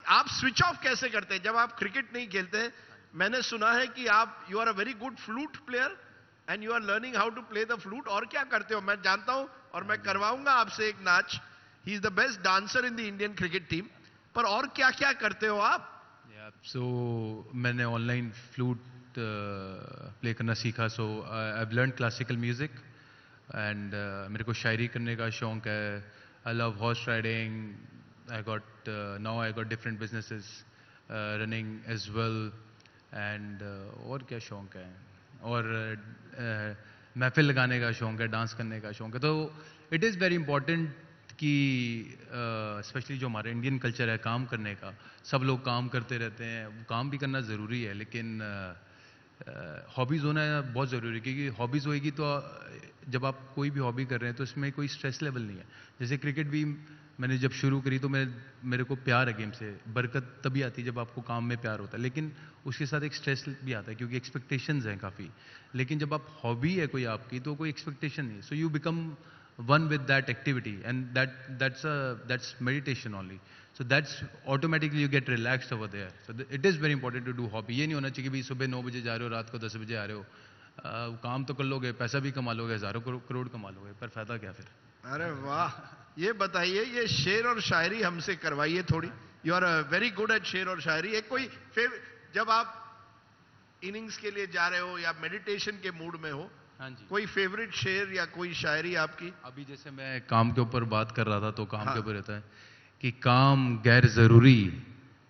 आप switch off कैसे करते हैं जब आप क्रिकेट नहीं खेलते? मैंने सुना है कि आप you are a very good flute player and you are learning how to play the flute. और क्या करते हो? मैं जानता हूं और मैं करवाऊंगा आपसे एक नाच। He is the best dancer in the Indian cricket team. पर और क्या क्या करते हो आप? सो मैंने ऑनलाइन फ्लूट प्ले करना सीखा। So I have learn classical music and मेरे को शायरी करने का शौक है। I love horse riding. I got now I got different businesses running as well. And और क्या शौक है? और महफिल लगाने का शौक है, डांस करने का शौक है। तो इट इज़ वेरी इंपॉर्टेंट कि स्पेशली जो हमारा इंडियन कल्चर है काम करने का, सब लोग काम करते रहते हैं, काम भी करना ज़रूरी है, लेकिन हॉबीज़ होना बहुत ज़रूरी है। क्योंकि हॉबीज़ होएगी तो जब आप कोई भी हॉबी कर रहे हैं तो इसमें कोई स्ट्रेस लेवल नहीं है। जैसे क्रिकेट भी मैंने जब शुरू करी तो मेरे को प्यार है गेम से। बरकत तभी आती है जब आपको काम में प्यार होता है, लेकिन उसके साथ एक स्ट्रेस भी आता है क्योंकि एक्सपेक्टेशंस हैं काफ़ी। लेकिन जब आप हॉबी है कोई आपकी तो कोई एक्सपेक्टेशन नहीं है। So you become one with that activity, and that's meditation only. So that's automatically you get relaxed over there. So it is very important to do hobby. ये नहीं होना चाहिए कि भाई सुबह 9 बजे जा रहे हो, रात को 10 बजे आ रहे हो। काम तो कर लोगे, पैसा भी कमा लोगे, हजारों करोड़ कमा लोगे, पर फायदा क्या फिर? अरे वाह! ये बताइए, ये शेर और शायरी हमसे करवाइए थोड़ी। You are very good at शेर और शायरी। एक कोई जब आप इनिंग्स के लिए जा रहे हो या मेडिटेशन के मूड में हो, हाँ जी, कोई फेवरेट शेर या कोई शायरी आपकी? अभी जैसे मैं काम के ऊपर बात कर रहा था तो काम हाँ। के ऊपर रहता है कि काम गैर जरूरी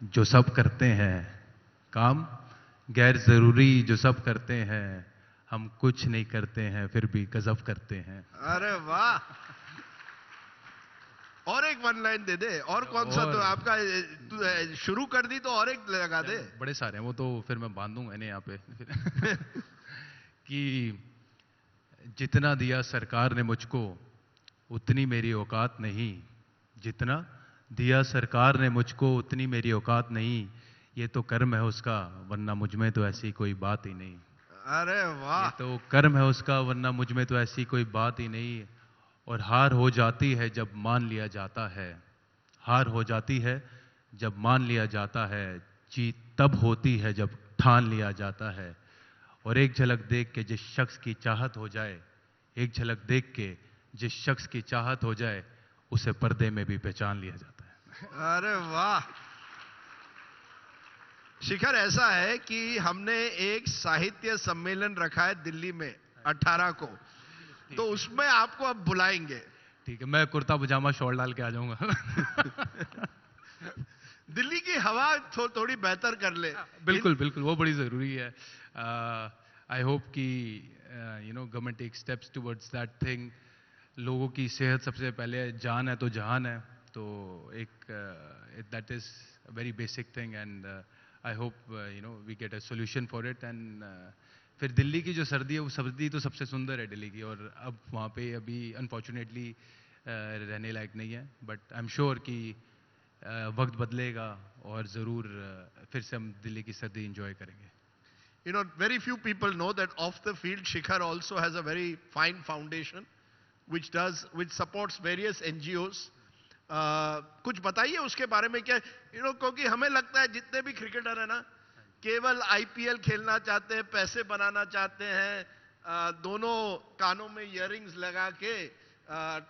जो सब करते हैं, काम गैर जरूरी जो सब करते हैं, हम कुछ नहीं करते हैं फिर भी गजब करते हैं। अरे वाह! और एक वन लाइन दे दे। और कौन सा? तो और आपका शुरू कर दी तो और एक लगा दे। बड़े सारे हैं, वो तो फिर मैं बांधूंगा इन्हें यहाँ पे कि जितना दिया सरकार ने मुझको उतनी मेरी औकात नहीं। जितना दिया सरकार ने मुझको उतनी मेरी औकात नहीं। ये तो कर्म है उसका वरना मुझ में तो ऐसी कोई बात ही नहीं। अरे वाह! ये तो कर्म है उसका वरना मुझ में तो ऐसी कोई बात ही नहीं। और हार हो जाती है जब मान लिया जाता है। हार हो जाती है जब मान लिया जाता है। जीत तब होती है जब ठान लिया जाता है। और एक झलक देख के जिस शख्स की चाहत हो जाए, एक झलक देख के जिस शख्स की चाहत हो जाए, उसे पर्दे में भी पहचान लिया जाता है। अरे वाह! शिखर, ऐसा है कि हमने एक साहित्य सम्मेलन रखा है दिल्ली में 18 को, तो उसमें आपको अब बुलाएंगे। ठीक है, मैं कुर्ता पजामा शॉल डाल के आ जाऊंगा। दिल्ली की हवा थोड़ी बेहतर कर ले। बिल्कुल बिल्कुल, वो बड़ी ज़रूरी है। आई होप कि government take steps towards that thing. लोगों की सेहत सबसे पहले, जान है तो जहान है, तो एक that is very basic thing and I hope we get a solution for it. And फिर दिल्ली की जो सर्दी है, वो सर्दी तो सबसे सुंदर है दिल्ली की, और अब वहाँ पे अभी अनफॉर्चुनेटली रहने लायक नहीं है, बट आई एम श्योर कि वक्त बदलेगा और ज़रूर फिर से हम दिल्ली की सर्दी इंजॉय करेंगे। You know, very few people know that off the field, Shikhar also has a very fine foundation which supports various NGOs. कुछ बताइए उसके बारे में क्या? क्योंकि हमें लगता है जितने भी क्रिकेटर है ना, केवल आईपीएल खेलना चाहते हैं, पैसे बनाना चाहते हैं, दोनों कानों में इयररिंग्स लगा के,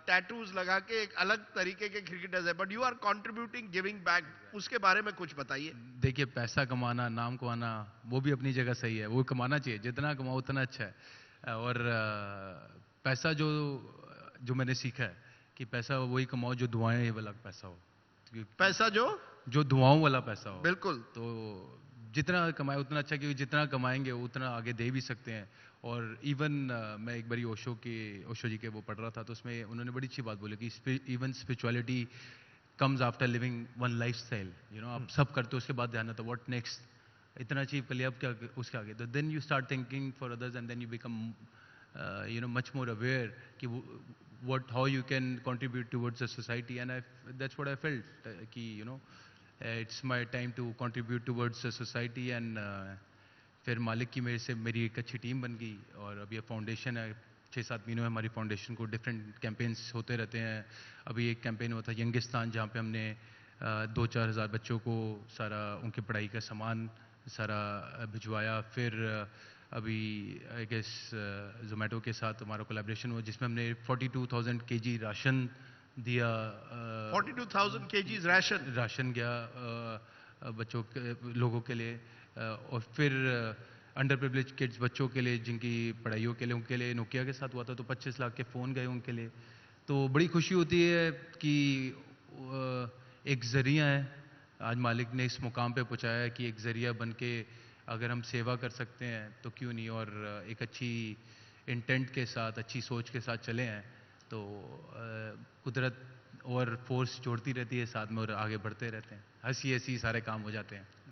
टैटूज लगा के एक अलग तरीके के क्रिकेटर्स है, but you are contributing, giving back. उसके बारे में कुछ बताइए। देखिए, पैसा कमाना, नाम कमाना, वो भी अपनी जगह सही है, वो कमाना चाहिए, जितना कमाओ उतना अच्छा है। और पैसा जो मैंने सीखा है कि पैसा वही कमाओ जो दुआएं वाला पैसा हो। पैसा जो दुआओं वाला पैसा हो। बिल्कुल। तो जितना कमाए उतना अच्छा, क्योंकि जितना कमाएंगे उतना आगे दे भी सकते हैं। और इवन मैं एक बारी ओशो जी के वो पढ़ रहा था, तो उसमें उन्होंने बड़ी अच्छी बात बोली कि even spirituality comes after living one life style. आप सब करते हो, उसके बाद ध्यान आता व्हाट नेक्स्ट, इतना अचीव कर लिया, अब क्या उसके आगे? तो then you start thinking for others and then you become much more aware कि how you can contribute towards the society. And that's what I felt कि it's my time to contribute towards the society. And फिर मालिक की मेरी एक अच्छी team बन गई, और अभी ये फाउंडेशन है, 6-7 महीनों में हमारी फाउंडेशन को डिफरेंट कैंपेन्स होते रहते हैं। अभी एक कैंपेन हुआ था यंगिस्तान, जहाँ पे हमने 2-4 हज़ार बच्चों को सारा उनकी पढ़ाई का सामान सारा भिजवाया। फिर अभी आई गेस ज़ोमैटो के साथ हमारा कोलैबोरेशन हुआ जिसमें हमने 42,000 केजी राशन दिया। 42,000 kgs ration. राशन गया बच्चों के लोगों के लिए। और फिर अंडर प्रिविलेज किड्स बच्चों के लिए जिनकी पढ़ाइयों के लिए उनके लिए नोकिया के साथ हुआ था तो 25 लाख के फ़ोन गए उनके लिए। तो बड़ी खुशी होती है कि एक ज़रिया है, आज मालिक ने इस मुकाम पे पहुंचाया है कि एक ज़रिया बन के अगर हम सेवा कर सकते हैं तो क्यों नहीं। और एक अच्छी इंटेंट के साथ अच्छी सोच के साथ चले हैं तो कुदरत और फोर्स जोड़ती रहती है साथ में और आगे बढ़ते रहते हैं, हंसी हंसी सारे काम हो जाते हैं।